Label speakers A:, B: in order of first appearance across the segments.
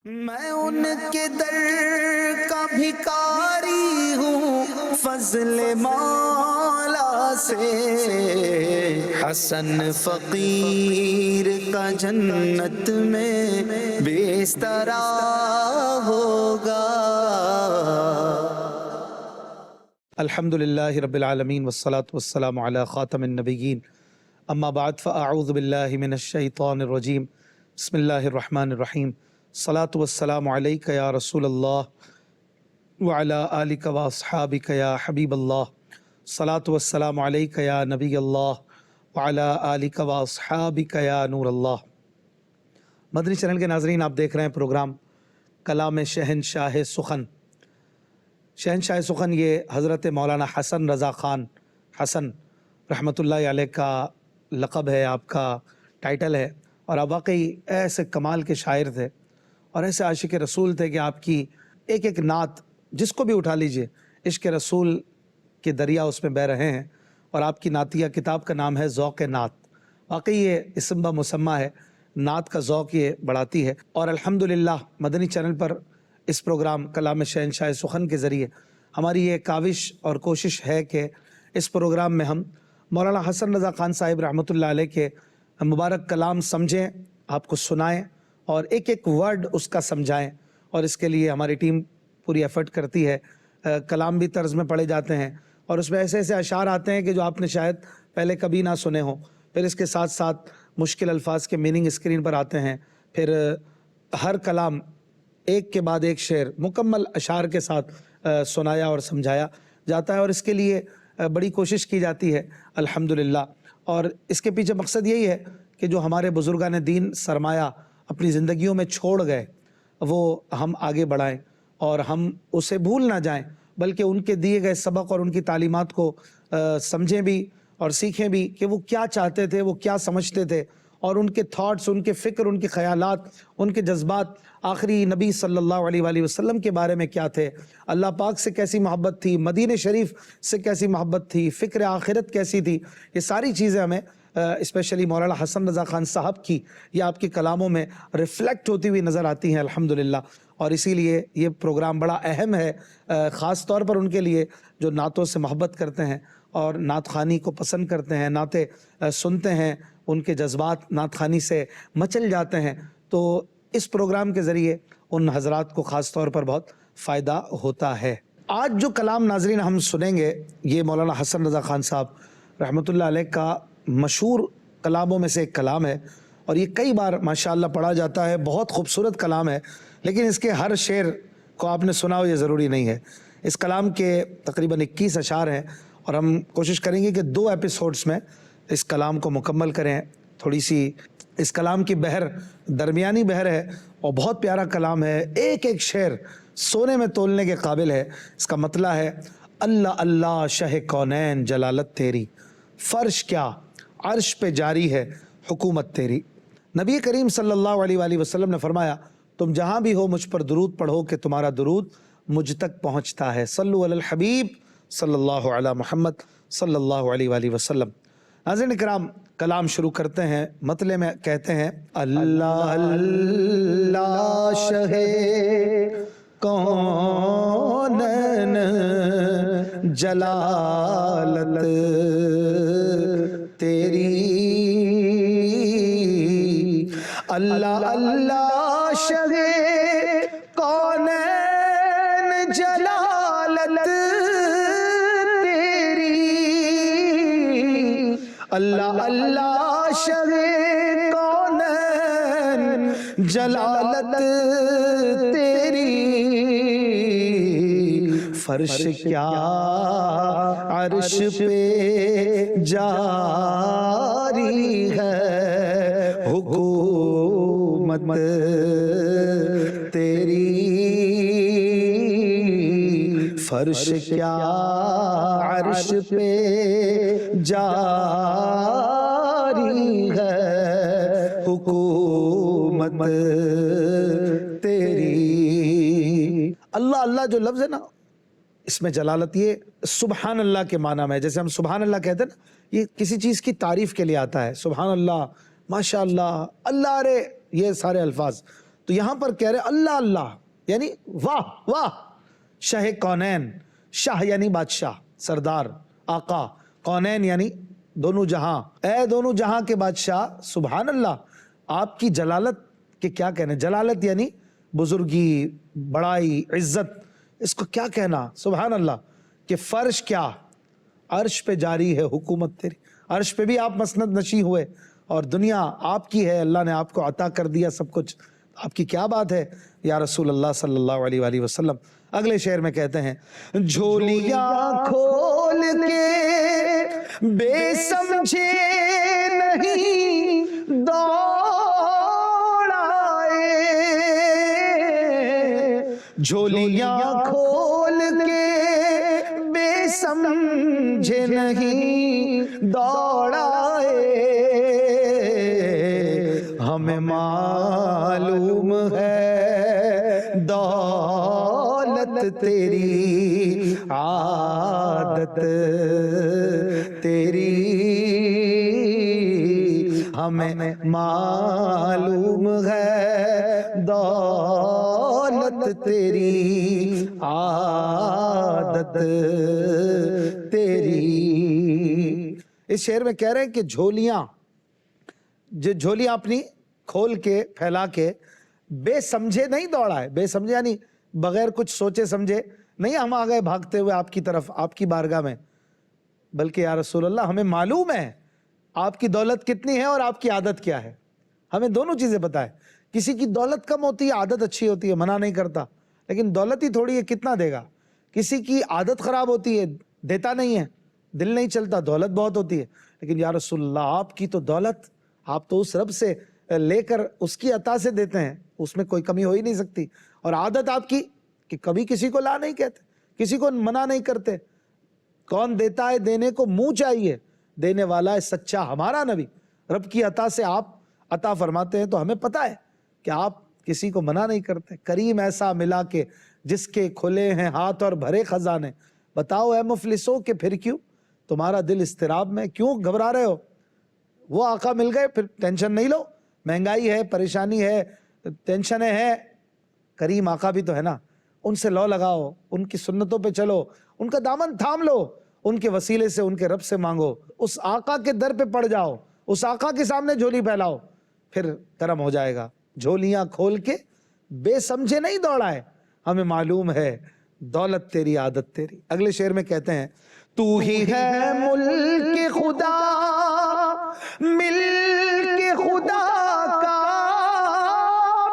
A: میں ان کے در کا بھکاری ہوں فضل مولا سے، حسن فقیر کا جنت میں بستر ہوگا۔ الحمدللہ رب العالمین والصلاة والسلام علی خاتم النبیین، اما بعد فاعوذ باللہ من الشیطان الرجیم، بسم اللہ الرحمن الرحیم، الصلاة والسلام علیک یا رسول اللہ وعلی آلک واصحابک یا حبیب اللہ، الصلاة والسلام علیک یا نبی اللہ وعلی آلک واصحابک یا نور اللہ۔ مدنی چینل کے ناظرین، آپ دیکھ رہے ہیں پروگرام کلام شہنشاہ سخن۔ شہنشاہ سخن یہ حضرت مولانا حسن رضا خان حسن رحمۃ اللہ علیہ کا لقب ہے، آپ کا ٹائٹل ہے، اور آپ واقعی ایسے کمال کے شاعر تھے اور ایسے عاشق رسول تھے کہ آپ کی ایک ایک نعت جس کو بھی اٹھا لیجئے عشق رسول کے دریا اس میں بہہ رہے ہیں، اور آپ کی نعتیہ کتاب کا نام ہے ذوق نعت۔ واقعی یہ اسم با مسمہ ہے، نعت کا ذوق یہ بڑھاتی ہے، اور الحمدللہ مدنی چینل پر اس پروگرام کلام شہنشاہ سخن کے ذریعے ہماری یہ کاوش اور کوشش ہے کہ اس پروگرام میں ہم مولانا حسن رضا خان صاحب رحمۃ اللہ علیہ کے مبارک کلام سمجھیں، آپ کو سنائیں اور ایک ایک ورڈ اس کا سمجھائیں، اور اس کے لیے ہماری ٹیم پوری ایفرٹ کرتی ہے۔ کلام بھی طرز میں پڑھے جاتے ہیں، اور اس میں ایسے ایسے اشعار آتے ہیں کہ جو آپ نے شاید پہلے کبھی نہ سنے ہوں، پھر اس کے ساتھ ساتھ مشکل الفاظ کے میننگ اسکرین پر آتے ہیں، پھر ہر کلام ایک کے بعد ایک شعر مکمل اشعار کے ساتھ سنایا اور سمجھایا جاتا ہے، اور اس کے لیے بڑی کوشش کی جاتی ہے الحمدللہ۔ اور اس کے پیچھے مقصد یہی ہے کہ جو ہمارے بزرگان دین سرمایہ اپنی زندگیوں میں چھوڑ گئے وہ ہم آگے بڑھائیں اور ہم اسے بھول نہ جائیں، بلکہ ان کے دیے گئے سبق اور ان کی تعلیمات کو سمجھیں بھی اور سیکھیں بھی کہ وہ کیا چاہتے تھے، وہ کیا سمجھتے تھے، اور ان کے تھاٹس، ان کے فکر، ان کے خیالات، ان کے جذبات آخری نبی صلی اللہ علیہ وآلہ وسلم کے بارے میں کیا تھے، اللہ پاک سے کیسی محبت تھی، مدینہ شریف سے کیسی محبت تھی، فکر آخرت کیسی تھی، یہ ساری چیزیں ہمیں اسپیشلی مولانا حسن رضا خان صاحب کی یہ آپ کے کلاموں میں ریفلیکٹ ہوتی ہوئی نظر آتی ہیں الحمدللہ۔ اور اسی لیے یہ پروگرام بڑا اہم ہے، خاص طور پر ان کے لیے جو نعتوں سے محبت کرتے ہیں اور نعت خوانی کو پسند کرتے ہیں، نعتیں سنتے ہیں، ان کے جذبات نعت خوانی سے مچل جاتے ہیں، تو اس پروگرام کے ذریعے ان حضرات کو خاص طور پر بہت فائدہ ہوتا ہے۔ آج جو کلام ناظرین ہم سنیں گے یہ مولانا حسن رضا خان صاحب رحمۃ اللہ علیہ کا مشہور کلاموں میں سے ایک کلام ہے، اور یہ کئی بار ماشاءاللہ پڑھا جاتا ہے، بہت خوبصورت کلام ہے، لیکن اس کے ہر شعر کو آپ نے سنا ہو یہ ضروری نہیں ہے۔ اس کلام کے تقریباً 21 اشعار ہیں، اور ہم کوشش کریں گے کہ 2 ایپیسوڈز میں اس کلام کو مکمل کریں۔ تھوڑی سی اس کلام کی بحر درمیانی بحر ہے، اور بہت پیارا کلام ہے، ایک ایک شعر سونے میں تولنے کے قابل ہے۔ اس کا مطلع ہے: اللہ اللہ شہ کونین جلالت تیری، فرش کیا عرش پہ جاری ہے حکومت تیری۔ نبی کریم صلی اللہ علیہ وآلہ وسلم نے فرمایا، تم جہاں بھی ہو مجھ پر درود پڑھو کہ تمہارا درود مجھ تک پہنچتا ہے۔ صلو علی الحبیب صلی اللہ علی محمد صلی اللہ علیہ وآلہ وسلم۔ ناظرین اکرام، کلام شروع کرتے ہیں، مطلع میں کہتے ہیں: اللہ اللہ شہ کونین جلالت تیری، اللہ اللہ شہ کونین جلالت تیری، اللہ اللہ شہ کونین جلالت تیری، فرش کیا عرش پہ جاری ہے حکومت تیری، فرش کیا عرش پہ جاری ہے حکومت تیری۔ اللہ اللہ جو لفظ ہے نا، اس میں جلالت یہ سبحان اللہ کے معنی میں، جیسے ہم سبحان اللہ کہتے ہیں نا، یہ کسی چیز کی تعریف کے لیے آتا ہے، سبحان اللہ، ماشاء اللہ، اللہ رے، یہ سارے الفاظ تو یہاں پر کہہ رہے اللہ اللہ یعنی واہ واہ، شاہ کونین، شاہ یعنی بادشاہ، سردار، آقا، کونین یعنی دونوں جہاں، اے دونوں جہاں کے بادشاہ، سبحان اللہ، آپ کی جلالت کے کیا کہنے، جلالت یعنی بزرگی، بڑائی، عزت، اس کو کیا کہنا، سبحان اللہ، کہ فرش کیا، عرش پہ جاری ہے حکومت تیری، عرش پہ بھی آپ مسند نشیں ہوئے اور دنیا آپ کی ہے، اللہ نے آپ کو عطا کر دیا سب کچھ، آپ کی کیا بات ہے یا رسول اللہ صلی اللہ علیہ وآلہ وسلم۔ اگلے شعر میں کہتے ہیں جھولیاں کھول کے بے سمجھے نہیں دوڑ آئے، جھولیاں کھول کے بے سمجھے نہیں دوڑ آئے، ہمیں معلوم ہے دولت تیری، عادت تیری، ہمیں معلوم ہے دولت تیری، عادت تیری۔ اس شعر میں کہہ رہے ہیں کہ جھولیاں، جو جھولیاں اپنی کھول کے پھیلا کے بے سمجھے نہیں دوڑا ہے، بے سمجھے یعنی بغیر کچھ سوچے سمجھے نہیں ہم آ گئے بھاگتے ہوئے آپ کی طرف، آپ کی بارگاہ میں، بلکہ یا رسول اللہ ہمیں معلوم ہے آپ کی دولت کتنی ہے اور آپ کی عادت کیا ہے، ہمیں دونوں چیزیں پتہ ہے۔ کسی کی دولت کم ہوتی ہے، عادت اچھی ہوتی ہے، منع نہیں کرتا، لیکن دولت ہی تھوڑی ہے، کتنا دے گا۔ کسی کی عادت خراب ہوتی ہے، دیتا نہیں ہے، دل نہیں چلتا، دولت بہت ہوتی ہے، لیکن یا رسول اللہ آپ کی تو دولت، آپ تو اس رب سے لے کر اس کی عطا سے دیتے ہیں، اس میں کوئی کمی ہو ہی نہیں سکتی، اور عادت آپ کی کہ کبھی کسی کو لا نہیں کہتے، کسی کو منع نہیں کرتے، کون دیتا ہے دینے کو منہ چاہیے، دینے والا ہے سچا ہمارا نبی، رب کی عطا سے آپ عطا فرماتے ہیں تو ہمیں پتہ ہے کہ آپ کسی کو منع نہیں کرتے۔ کریم ایسا ملا کہ جس کے کھلے ہیں ہاتھ اور بھرے خزانے، بتاؤ اے مفلسوں کہ پھر کیوں تمہارا دل اضطراب میں، کیوں گھبرا رہے ہو، وہ آقا مل گئے پھر ٹینشن نہیں لو، مہنگائی ہے، پریشانی ہے، ٹینشنیں ہیں، کریم آقا بھی تو ہے نا، ان سے لو لگاؤ، ان کی سنتوں پہ چلو، ان کا دامن تھام لو، ان کے وسیلے سے ان کے رب سے مانگو، اس آقا کے در پہ پڑ جاؤ، اس آقا کے سامنے جھولی پھیلاؤ، پھر کرم ہو جائے گا۔ جھولیاں کھول کے بے سمجھے نہیں دوڑائے، ہمیں معلوم ہے دولت تیری، عادت تیری۔ اگلے شعر میں کہتے ہیں تو ہی ہے ملک خدا، ملک خدا کا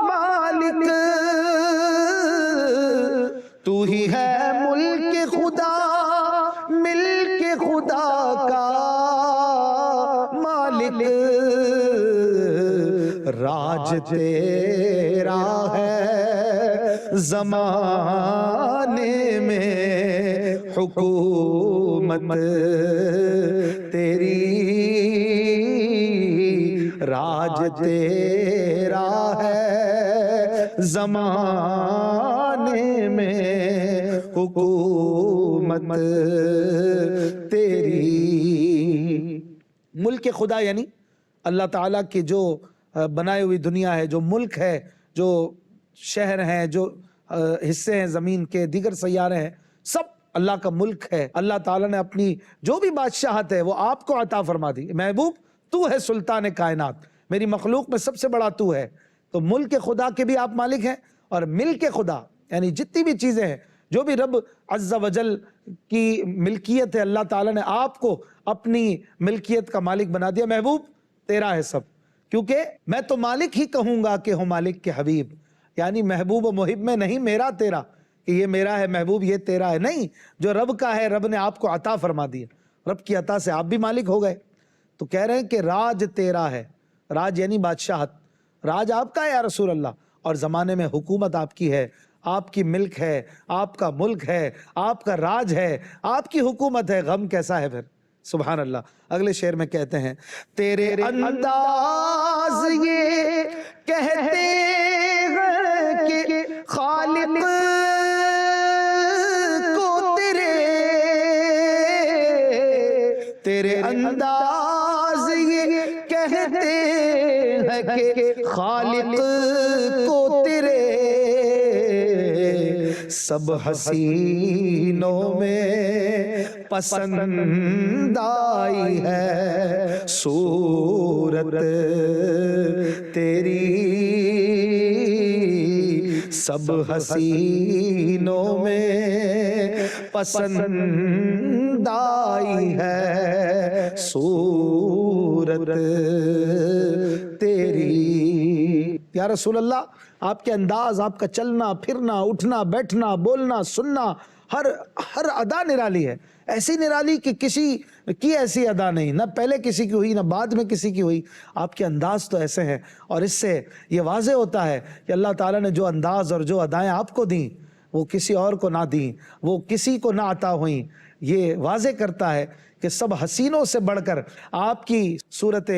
A: مالک، تو ہی ہے ملک خدا، ملک خدا کا مالک، راج تیرا ہے زمانے میں، حکومت تیری، راج تیرا ہے زمانے میں، حکومت تیری۔ ملک خدا یعنی اللہ تعالیٰ کی جو بنائی ہوئی دنیا ہے، جو ملک ہے، جو شہر ہیں، جو حصے ہیں زمین کے، دیگر سیارے ہیں، سب اللہ کا ملک ہے۔ اللہ تعالیٰ نے اپنی جو بھی بادشاہت ہے وہ آپ کو عطا فرما دی۔ محبوب تو ہے سلطان کائنات، میری مخلوق میں سب سے بڑا تو ہے، تو ملک خدا کے بھی آپ مالک ہیں، اور ملک خدا یعنی جتنی بھی چیزیں ہیں، جو بھی رب عز و جل کی ملکیت ہے، اللہ تعالیٰ نے آپ کو اپنی ملکیت کا مالک بنا دیا۔ محبوب تیرا ہے سب، کیونکہ میں تو مالک ہی کہوں گا کہ ہوں مالک کے حبیب، یعنی محبوب و محب میں نہیں میرا تیرا کہ یہ میرا ہے محبوب یہ تیرا ہے، نہیں، جو رب کا ہے رب نے آپ کو عطا فرما دیا، رب کی عطا سے آپ بھی مالک ہو گئے۔ تو کہہ رہے ہیں کہ راج تیرا ہے، راج یعنی بادشاہت، راج آپ کا ہے یا رسول اللہ، اور زمانے میں حکومت آپ کی ہے، آپ کی ملک ہے، آپ کا ملک ہے، آپ کا راج ہے، آپ کی حکومت ہے، غم کیسا ہے پھر، سبحان اللہ۔ اگلے شعر میں کہتے ہیں تیرے انداز یہ کہتے ہیں کہ خالق کو تیرے انداز یہ کہتے ہیں کہ خالق کو سب حسینوں میں پسند آئی ہے صورت تیری، سب حسینوں میں پسند آئی ہے صورت تیری۔ یا رسول اللہ، آپ کے انداز، آپ کا چلنا پھرنا، اٹھنا بیٹھنا، بولنا سننا، ہر ادا نرالی ہے، ایسی نرالی کہ کسی کی ایسی ادا نہیں، نہ پہلے کسی کی ہوئی نہ بعد میں کسی کی ہوئی۔ آپ کے انداز تو ایسے ہیں، اور اس سے یہ واضح ہوتا ہے کہ اللہ تعالیٰ نے جو انداز اور جو ادائیں آپ کو دیں وہ کسی اور کو نہ دیں، وہ کسی کو نہ عطا ہوئیں۔ یہ واضح کرتا ہے کہ سب حسینوں سے بڑھ کر آپ کی صورت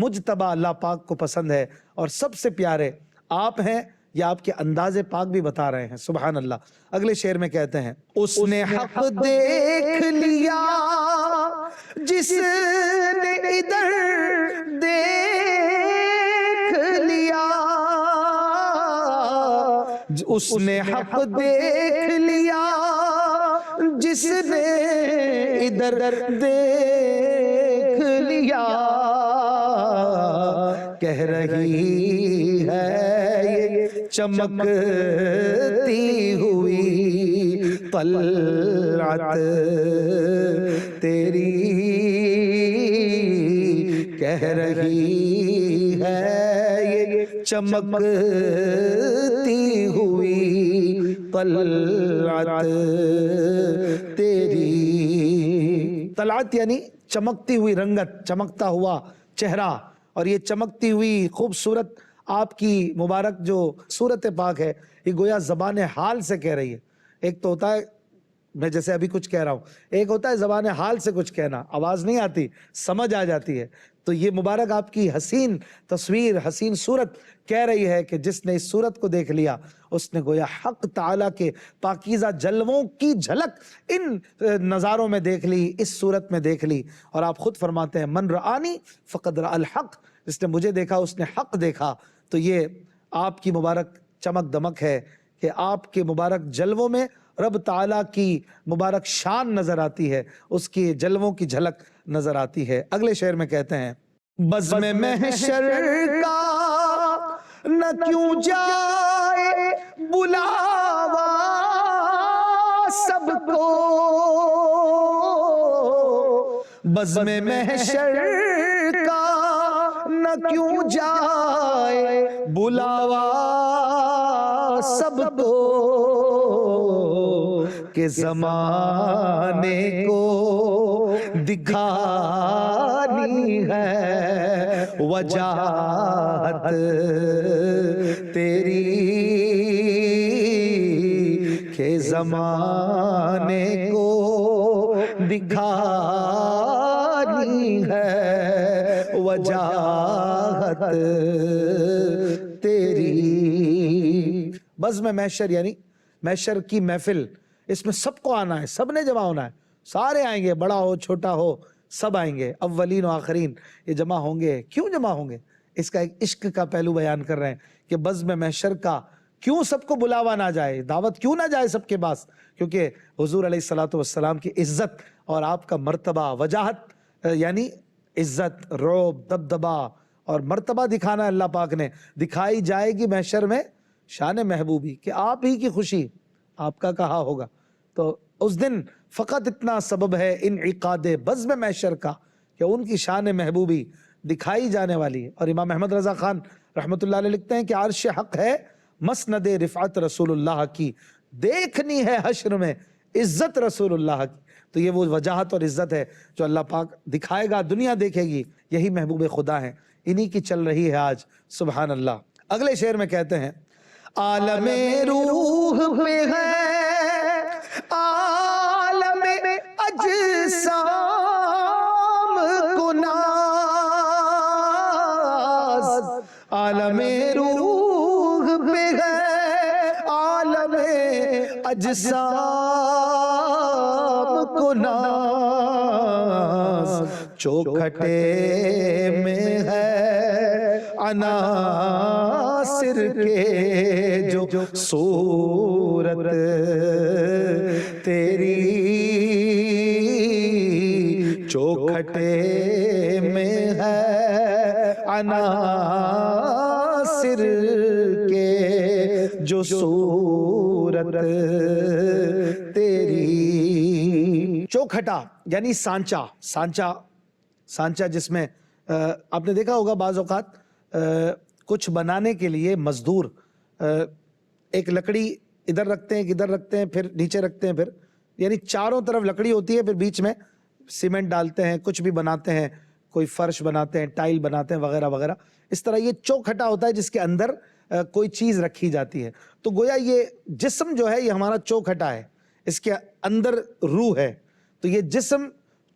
A: مجتبی اللہ پاک کو پسند ہے، اور سب سے پیارے آپ ہیں، یا آپ کے انداز پاک بھی بتا رہے ہیں۔ سبحان اللہ۔ اگلے شعر میں کہتے ہیں، اس نے حق دیکھ لیا جس نے ادھر دیکھ لیا، اس نے حق دیکھ لیا جس نے ادھر دیکھ لیا، کہہ رہی ہے یہ چمکتی ہوئی طلعت تیری، کہہ رہی ہے یہ چمکتی ہوئی طلعت تیری۔ طلعت یعنی چمکتی ہوئی رنگت، چمکتا ہوا چہرہ، اور یہ چمکتی ہوئی خوبصورت آپ کی مبارک جو صورت پاک ہے، یہ گویا زبان حال سے کہہ رہی ہے۔ ایک تو ہوتا ہے میں جیسے ابھی کچھ کہہ رہا ہوں، ایک ہوتا ہے زبان حال سے کچھ کہنا، آواز نہیں آتی، سمجھ آ جاتی ہے۔ تو یہ مبارک آپ کی حسین تصویر، حسین صورت کہہ رہی ہے کہ جس نے اس صورت کو دیکھ لیا، اس نے گویا حق تعالیٰ کے پاکیزہ جلووں کی جھلک ان نظاروں میں دیکھ لی، اس صورت میں دیکھ لی۔ اور آپ خود فرماتے ہیں، من رآنی فقد رأى الحق، جس نے مجھے دیکھا اس نے حق دیکھا۔ تو یہ آپ کی مبارک چمک دمک ہے کہ آپ کے مبارک جلووں میں رب تعالیٰ کی مبارک شان نظر آتی ہے، اس کی جلووں کی جھلک نظر آتی ہے۔ اگلے شعر میں کہتے ہیں، بزم محشر کا نہ کیوں جائے بلاوا سب کو، بزم محشر کا نہ کیوں جائے بلاوا سب کو، کہ زمانے کو دکھانی ہے وجاہت تیری، کہ زمانے کو دکھانی ہے وجاہت تیری۔ بزم محشر یعنی محشر کی محفل، اس میں سب کو آنا ہے، سب نے جمع ہونا ہے، سارے آئیں گے، بڑا ہو چھوٹا ہو سب آئیں گے، اولین و آخرین یہ جمع ہوں گے۔ کیوں جمع ہوں گے؟ اس کا ایک عشق کا پہلو بیان کر رہے ہیں کہ بزم محشر کا کیوں سب کو بلاوا نہ جائے، دعوت کیوں نہ جائے سب کے پاس، کیونکہ حضور علیہ السلام کی عزت اور آپ کا مرتبہ، وجاہت یعنی عزت، رعب، دبدبا اور مرتبہ دکھانا اللہ پاک نے، دکھائی جائے گی محشر میں شان محبوبی، کہ آپ ہی کی خوشی آپ کا کہا ہوگا۔ تو اس دن فقط اتنا سبب ہے انعقاد بزم محشر کا کہ ان کی شان محبوبی دکھائی جانے والی ہے۔ اور امام احمد رضا خان رحمۃ اللہ علیہ لکھتے ہیں کہ عرش حق ہے مسند رفعت رسول اللہ کی، دیکھنی ہے حشر میں عزت رسول اللہ کی۔ تو یہ وہ وجاہت اور عزت ہے جو اللہ پاک دکھائے گا، دنیا دیکھے گی، یہی محبوب خدا ہیں، انہی کی چل رہی ہے آج۔ سبحان اللہ۔ اگلے شعر میں کہتے ہیں، عالم روح پہ ہے عالم اجسام کو ناز، عالم روح پہ ہے عالم اجسام کو ناز، چوکھٹے میں ہے عناصر کے جو صورت تیری چوکھٹے میں ہے، عناصر کے جو صورت تیری۔ چوکھٹا یعنی سانچا جس میں آپ نے دیکھا ہوگا بعض اوقات کچھ بنانے کے لیے مزدور ایک لکڑی ادھر رکھتے ہیں، ادھر رکھتے ہیں، پھر نیچے رکھتے ہیں، پھر یعنی چاروں طرف لکڑی ہوتی ہے، پھر بیچ میں سیمنٹ ڈالتے ہیں، کچھ بھی بناتے ہیں، کوئی فرش بناتے ہیں، ٹائل بناتے ہیں وغیرہ وغیرہ۔ اس طرح یہ چوکھٹا ہوتا ہے جس کے اندر کوئی چیز رکھی جاتی ہے۔ تو گویا یہ جسم جو ہے یہ ہمارا چوکھٹا ہے، اس کے اندر روح ہے، تو یہ جسم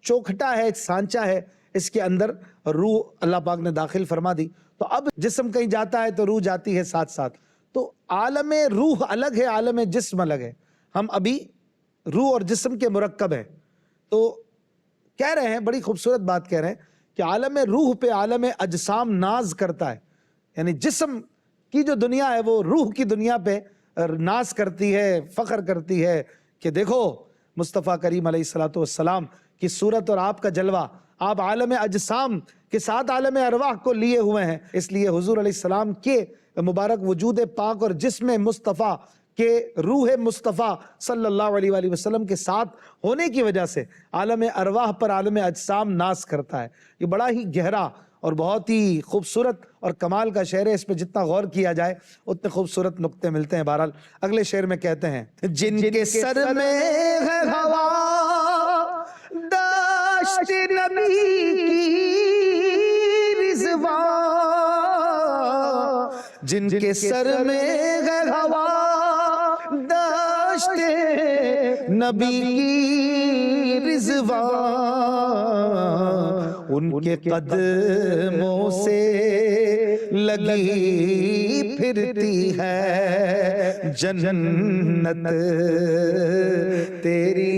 A: چوکھٹا ہے، سانچا ہے، اس کے اندر روح اللہ پاک نے داخل فرما دی۔ تو اب جسم کہیں جاتا ہے تو روح جاتی ہے ساتھ ساتھ۔ تو عالم روح الگ ہے، عالم جسم الگ ہے۔ ہم ابھی روح اور جسم کے مرکب ہیں۔ تو کہہ رہے ہیں، بڑی خوبصورت بات کہہ رہے ہیں کہ عالم روح پہ عالم اجسام ناز کرتا ہے، یعنی جسم کی جو دنیا ہے وہ روح کی دنیا پہ ناز کرتی ہے، فخر کرتی ہے کہ دیکھو مصطفیٰ کریم علیہ السلام کی صورت اور آپ کا جلوہ، آپ عالم اجسام کے ساتھ عالم ارواح کو لیے ہوئے ہیں۔ اس لیے حضور علیہ السلام کے مبارک وجود پاک اور جسم مصطفیٰ کے روح مصطفیٰ صلی اللہ علیہ وآلہ وسلم کے ساتھ ہونے کی وجہ سے عالم ارواح پر عالم اجسام ناز کرتا ہے۔ یہ بڑا ہی گہرا اور بہت ہی خوبصورت اور کمال کا شعر ہے، اس پہ جتنا غور کیا جائے اتنے خوبصورت نقطے ملتے ہیں۔ بہرحال اگلے شعر میں کہتے ہیں، جن کے سر میں ہے ہوا داشت نبی کی رضوان، جن کے سر میں ہے ہوا داشت نبی کی رضوان، ان کے قدموں سے لگی پھرتی ہے جنت تیری،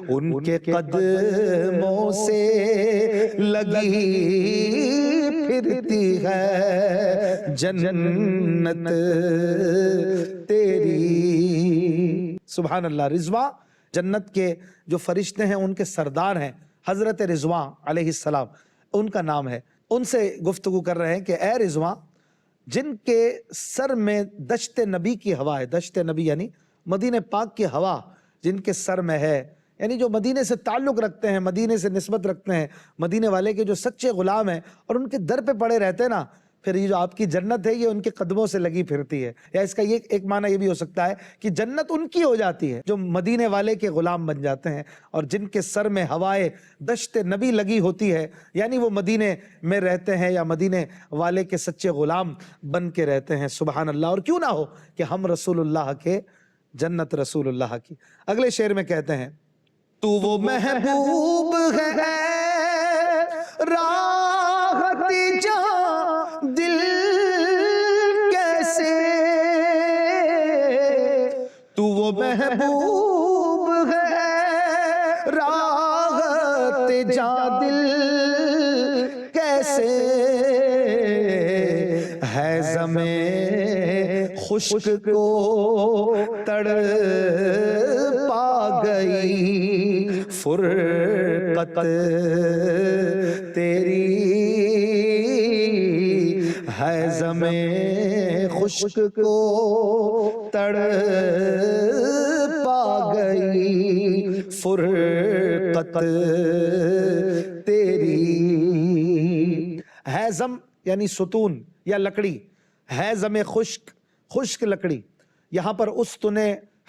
A: ان کے قدموں سے لگی پھرتی ہے جنت تیری۔ سبحان اللہ۔ رضوان جنت کے جو فرشتے ہیں ان کے سردار ہیں، حضرت رضوان علیہ السلام ان کا نام ہے۔ ان سے گفتگو کر رہے ہیں کہ اے رضوان، جن کے سر میں دشت نبی کی ہوا ہے، دشت نبی یعنی مدینہ پاک کی ہوا جن کے سر میں ہے، یعنی جو مدینے سے تعلق رکھتے ہیں، مدینے سے نسبت رکھتے ہیں، مدینے والے کے جو سچے غلام ہیں اور ان کے در پہ پڑے رہتے ہیں نا، پھر یہ جو آپ کی جنت ہے یہ ان کے قدموں سے لگی پھرتی ہے۔ یا اس کا یہ ایک معنی یہ بھی ہو سکتا ہے کہ جنت ان کی ہو جاتی ہے جو مدینے والے کے غلام بن جاتے ہیں، اور جن کے سر میں ہوائے دشت نبی لگی ہوتی ہے یعنی وہ مدینے میں رہتے ہیں یا مدینے والے کے سچے غلام بن کے رہتے ہیں۔ سبحان اللہ۔ اور کیوں نہ ہو کہ ہم رسول اللہ کے، جنت رسول اللہ کی۔ اگلے شعر میں کہتے ہیں، تو وہ محبوب ہے راحت جاں دل کیسے، تو وہ محبوب ہے راحت جاں دل کیسے، ہے زمین خشک کو تڑپا گئی فرقت تیری، ہے زمین خشک کو تڑپا گئی فرقت تیری۔ ہیزم یعنی ستون یا لکڑی، ہیزم خشک لکڑی۔ یہاں پر استن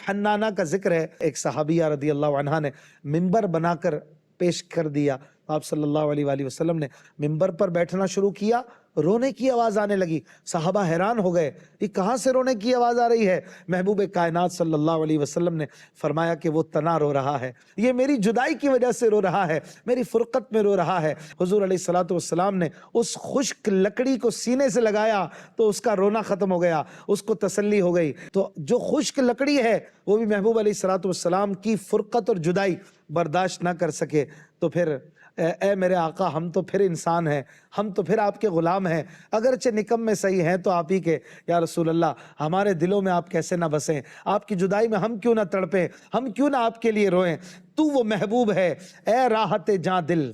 A: حنانہ کا ذکر ہے۔ ایک صحابیہ رضی اللہ عنہ نے منبر بنا کر پیش کر دیا، آپ صلی اللہ علیہ وآلہ وسلم نے منبر پر بیٹھنا شروع کیا، رونے کی آواز آنے لگی۔ صحابہ حیران ہو گئے، یہ کہاں سے رونے کی آواز آ رہی ہے؟ محبوب کائنات صلی اللہ علیہ وسلم نے فرمایا کہ وہ تنا رو رہا ہے، یہ میری جدائی کی وجہ سے رو رہا ہے، میری فرقت میں رو رہا ہے۔ حضور علیہ السلام نے اس خشک لکڑی کو سینے سے لگایا تو اس کا رونا ختم ہو گیا، اس کو تسلی ہو گئی۔ تو جو خشک لکڑی ہے وہ بھی محبوب علیہ السلام کی فرقت اور جدائی برداشت نہ کر سکے، تو پھر اے میرے آقا ہم تو پھر انسان ہیں، ہم تو پھر آپ کے غلام ہیں، اگرچہ نکم میں صحیح ہیں تو آپ ہی کے، یا رسول اللہ ہمارے دلوں میں آپ کیسے نہ بسیں، آپ کی جدائی میں ہم کیوں نہ تڑپیں، ہم کیوں نہ آپ کے لیے روئیں، تو وہ محبوب ہے اے راحت جاں دل،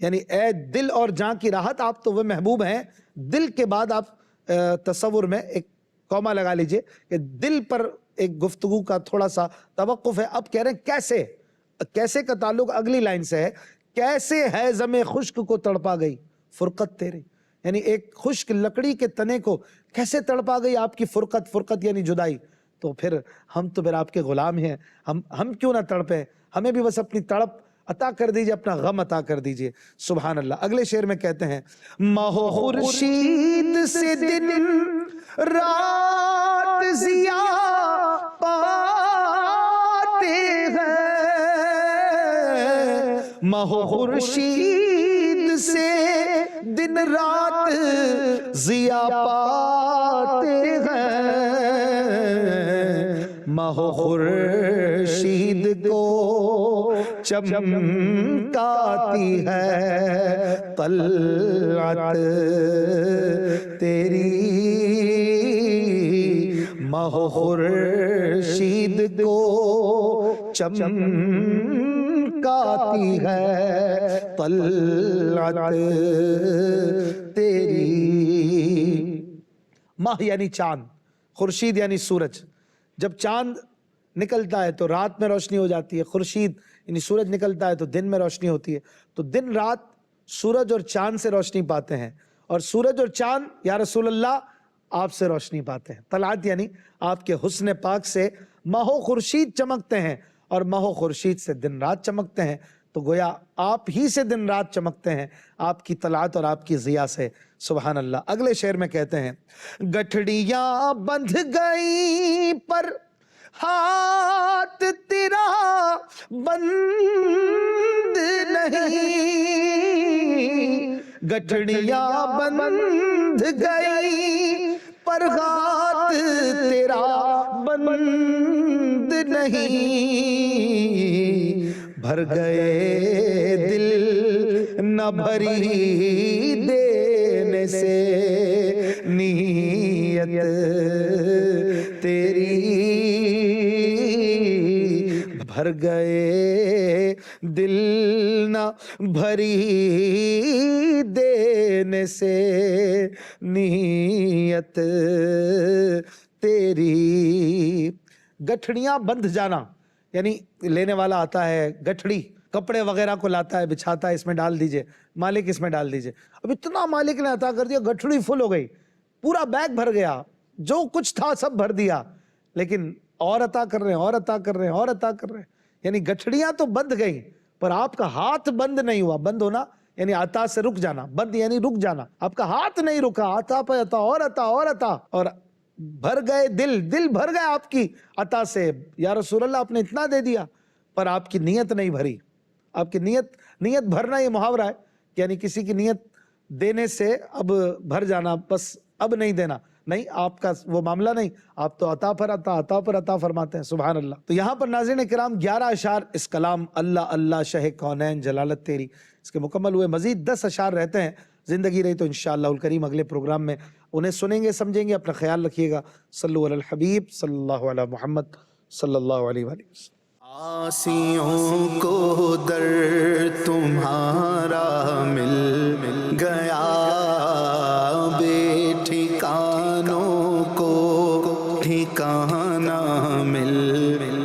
A: یعنی اے دل اور جاں کی راحت، آپ تو وہ محبوب ہیں۔ دل کے بعد آپ تصور میں ایک کوما لگا لیجئے کہ دل پر ایک گفتگو کا تھوڑا سا توقف ہے۔ اب کہہ رہے ہیں کیسے، کیسے کا تعلق اگلی لائن سے ہے، کیسے ہے زمِ خشک کو تڑپا گئی فرقت تیرے، یعنی ایک خشک لکڑی کے تنے کو کیسے تڑپا گئی آپ کی فرقت، فرقت یعنی جدائی، تو پھر ہم تو پھر آپ کے غلام ہیں، ہم کیوں نہ تڑپیں، ہمیں بھی بس اپنی تڑپ عطا کر دیجئے، اپنا غم عطا کر دیجئے۔ سبحان اللہ۔ اگلے شعر میں کہتے ہیں ماہ و خورشید سے دن رات ضیاء پاتے ہیں، ماہ و خورشید سے دن رات ضیاء پاتے ہیں، ماہ و خورشید کو چمکاتی ہے طلعت تیری، ماہ و خورشید کو چمکاتی ہے طلعت تیری۔ ماہ یعنی چاند، خورشید یعنی سورج، جب چاند نکلتا ہے تو رات میں روشنی ہو جاتی ہے، خورشید یعنی سورج نکلتا ہے تو دن میں روشنی ہوتی ہے، تو دن رات سورج اور چاند سے روشنی پاتے ہیں، اور سورج اور چاند یا رسول اللہ آپ سے روشنی پاتے ہیں۔ طلعت یعنی آپ کے حسن پاک سے ماہ و خورشید چمکتے ہیں، اور ماہ و خورشید سے دن رات چمکتے ہیں، تو گویا آپ ہی سے دن رات چمکتے ہیں، آپ کی طلعت اور آپ کی ضیاء سے۔ سبحان اللہ۔ اگلے شعر میں کہتے ہیں گٹھڑیاں بندھ گئی پر ہاتھ تیرا بند نہیں، گٹھڑیاں بندھ گئی پر ہاتھ تیرا بند نہیں، بھر گئے دل نہ بھری دینے سے نیت تیری، بھر گئے دل نہ بھری دینے سے نیت تیری۔ گٹھڑیاں بندھ جانا یعنی لینے والا آتا ہے گٹھڑی، کپڑے وغیرہ کو لاتا ہے، بچھاتا ہے، اس میں ڈال دیجئے، مالک اس میں ڈال دیجئے، اب اتنا مالک نے عطا کر دیا، گٹھڑی فل ہو گئی، پورا بیگ بھر گیا، جو کچھ تھا سب بھر دیا، لیکن اور عطا کر رہے ہیں، اور عطا کر رہے ہیں، اور عطا کر رہے ہیں، یعنی گٹھڑیاں تو بند گئیں پر آپ کا ہاتھ بند نہیں ہوا۔ بند ہونا یعنی عطا سے رک جانا، بند یعنی رک جانا، آپ کا ہاتھ نہیں رکا، عطا پہ عطا، اور عطا اور عطا، اور بھر گئے دل بھر گئے آپ کی عطا سے۔ یا رسول اللہ آپ نے اتنا دے دیا پر آپ کی نیت نہیں بھری، آپ کی نیت بھرنا یہ محاورہ ہے، یعنی کسی کی نیت دینے سے اب بھر جانا، بس اب نہیں دینا، نہیں، آپ کا وہ معاملہ نہیں، آپ تو عطا پر عطا، عطا پر عطا فرماتے ہیں۔ سبحان اللہ۔ تو یہاں پر ناظرین کرام 11 اشعار اس کلام اللہ اللہ شہ کونین جلالت تیری اس کے مکمل ہوئے، مزید 10 اشعار رہتے ہیں، زندگی رہی تو انشاءاللہ الکریم اگلے پروگرام میں انہیں سنیں گے، سمجھیں گے۔ اپنا خیال رکھیے گا۔ صلو علی الحبیب صلی اللہ علی محمد صلی اللہ علیہ وآلہ وسلم۔
B: آسیوں کو در تمہارا مل گیا، بے ٹھکانوں کو ٹھکانہ مل